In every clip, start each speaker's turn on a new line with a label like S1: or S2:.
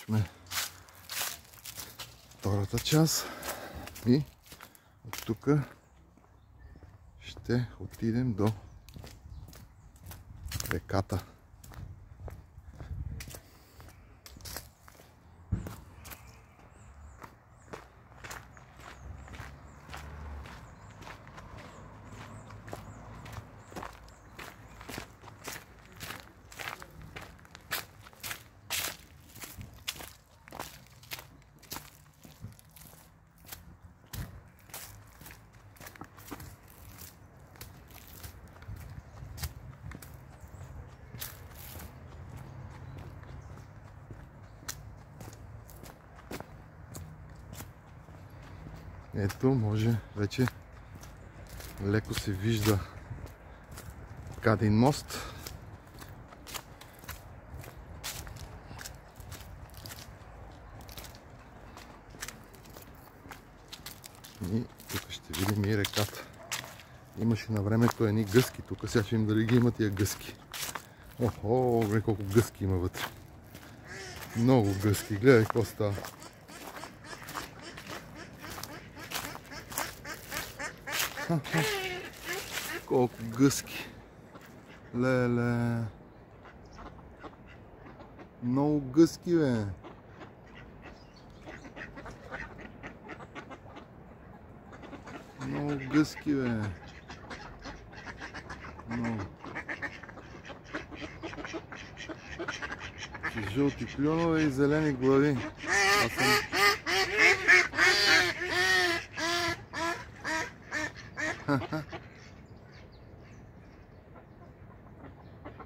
S1: сме втората част и от тук ще отидем до реката. Ето, може вече леко се вижда Кадин мост. И тук ще видим и реката. Имаше на времето едни гъски тук, сега ще им дали ги има тия гъски. Охо, гледай колко гъски има вътре. Много гъски, гледай какво става. Колко гъски. Леле. Много гъски, бе. Много гъски, бе. Много. Жълти клюнове и зелени глави. Аз съм...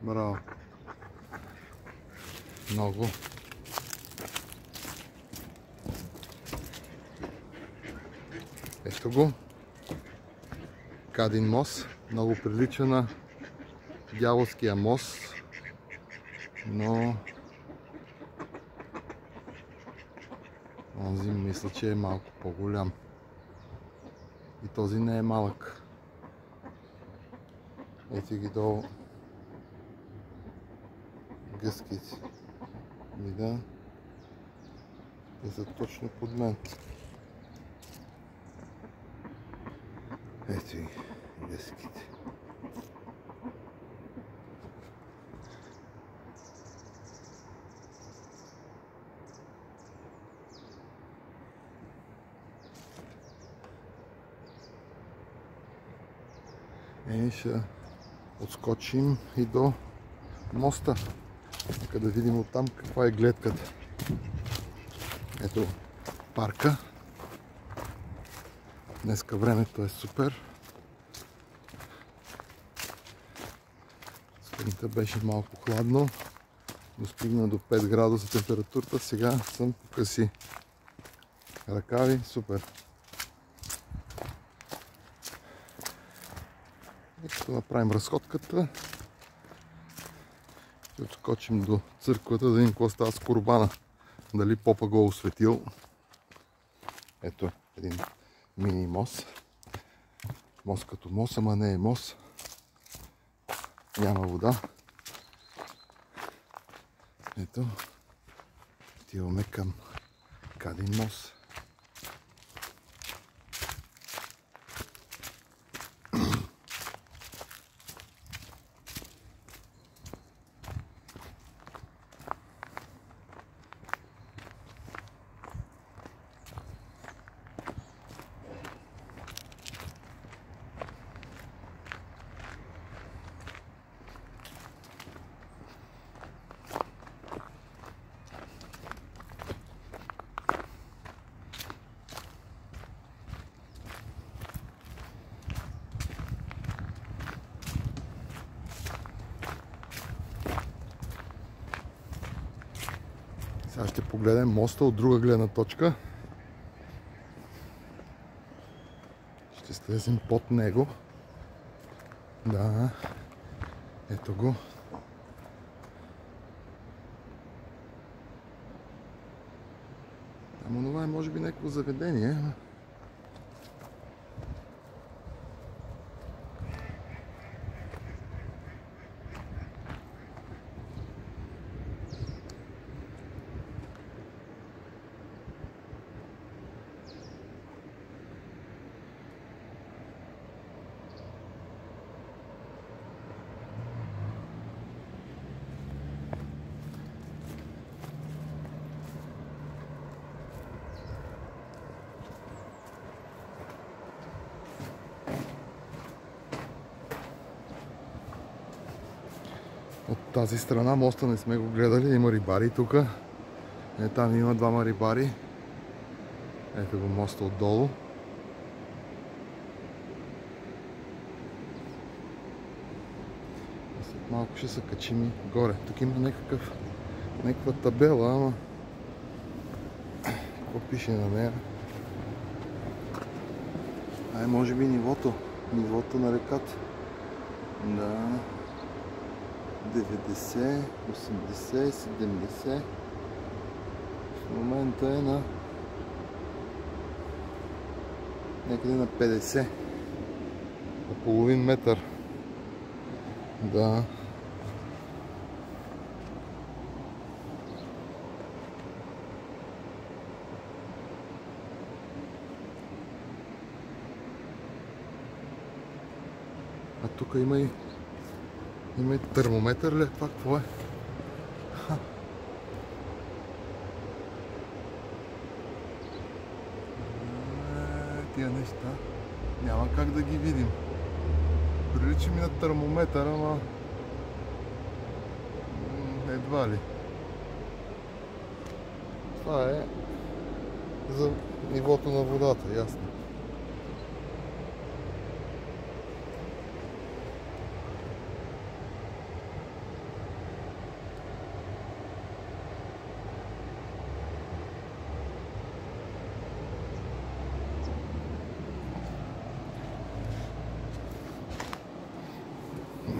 S1: Браво. Много. Ето го. Кадин мост. Много прилича на Дяволския мост. Но онзи мисля, че е малко по-голям. И този не е малък. Ето ги долу гъските. И да, те са точно под мен. Ето и гъските. Ще отскочим и до моста. Нека да видим оттам каква е гледката. Ето парка. Днеска времето е супер. Сутринта беше малко хладно. Достигна до 5 градуса температурата. Сега съм по къси ръкави. Супер. И като направим разходката, ще отскочим до църквата да видим какво става с курбана. Дали попа го осветил. Ето един мини мост. Мост като мост, ама не е мост. Няма вода. Ето. Отиваме към Кадин мост. Сега ще погледнем моста от друга гледна точка. Ще слезем под него. Да, ето го. Ама това е може би някакво заведение. тази страна моста не сме го гледали, има рибари тук. Там има двама рибари. Ето го моста отдолу. След малко ще се качим и горе. Тук има някаква табела, ама какво пише на нея? Може би нивото на реката. Да. 90, 80, 70. В момента е на някъде на 50. На половин метър. Да. А тук има и термометър ли? Това какво е? Тия неща няма как да ги видим. Прилича ми на термометър, ама едва ли. Това е за нивото на водата, ясно.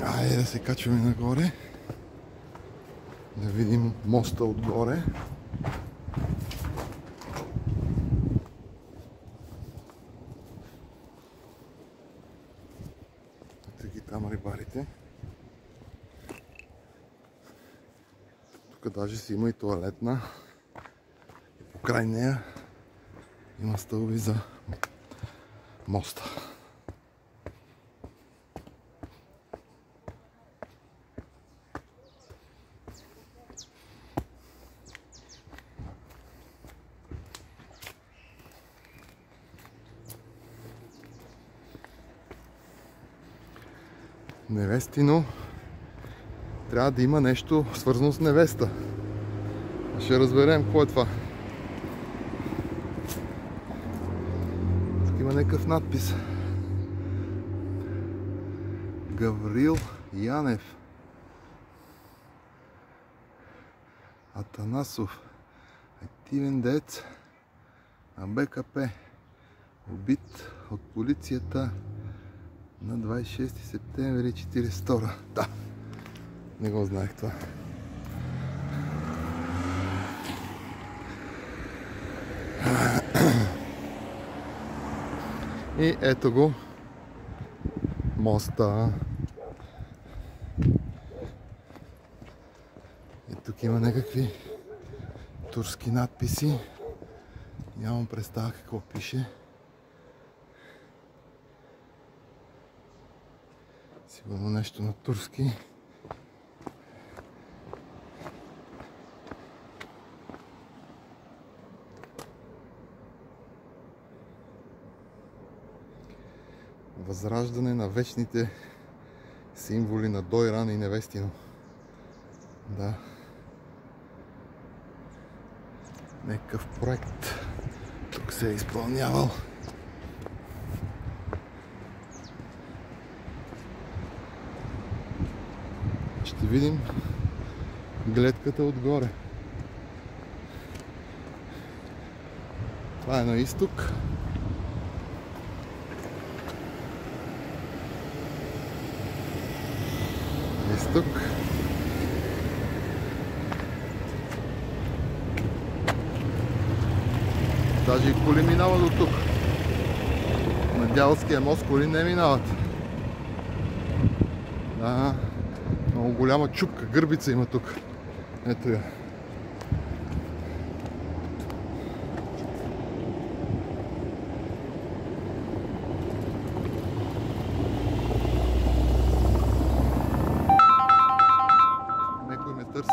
S1: Айде да се качваме нагоре. Да видим моста отгоре. Ето ги там рибарите. Тук даже си има и тоалетна. И покрай нея има стълби за моста. Невестино. Трябва да има нещо свързано с невеста. Ще разберем какво е това. Тук има някакъв надпис. Гаврил Янев. Атанасов. Активен деец на БКП. Убит от полицията на 26 септември 1942. Да, не го знаех това. И ето го моста. И тук има някакви турски надписи. Нямам представа какво пише. Сигурно нещо на турски. Възраждане на вечните символи на Дойран и Невестино. Да. Някакъв проект тук се е изпълнявал. Ще видим гледката отгоре. Това е на изток. Изток. Даже и коли минава до тук. На Дяволския мост коли не минават. Да, много голяма чупка, гърбица има тук. Ето я. Некой ме търси.